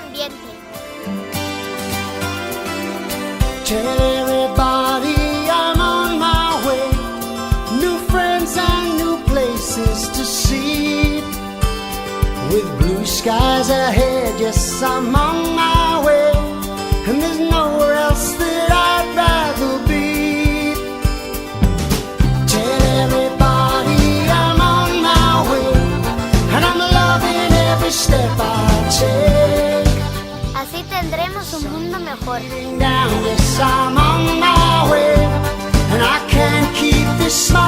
ambiente. Tell everybody I'm on my way. New friends and new places to see. With blue skies ahead, yes, I'm on my way. And there's nowhere else that I'd rather be. Tell everybody I'm on my way. And I'm loving every step I take. Así tendremos un mundo mejor. Down, yes, I'm on my way. And I can't keep this smile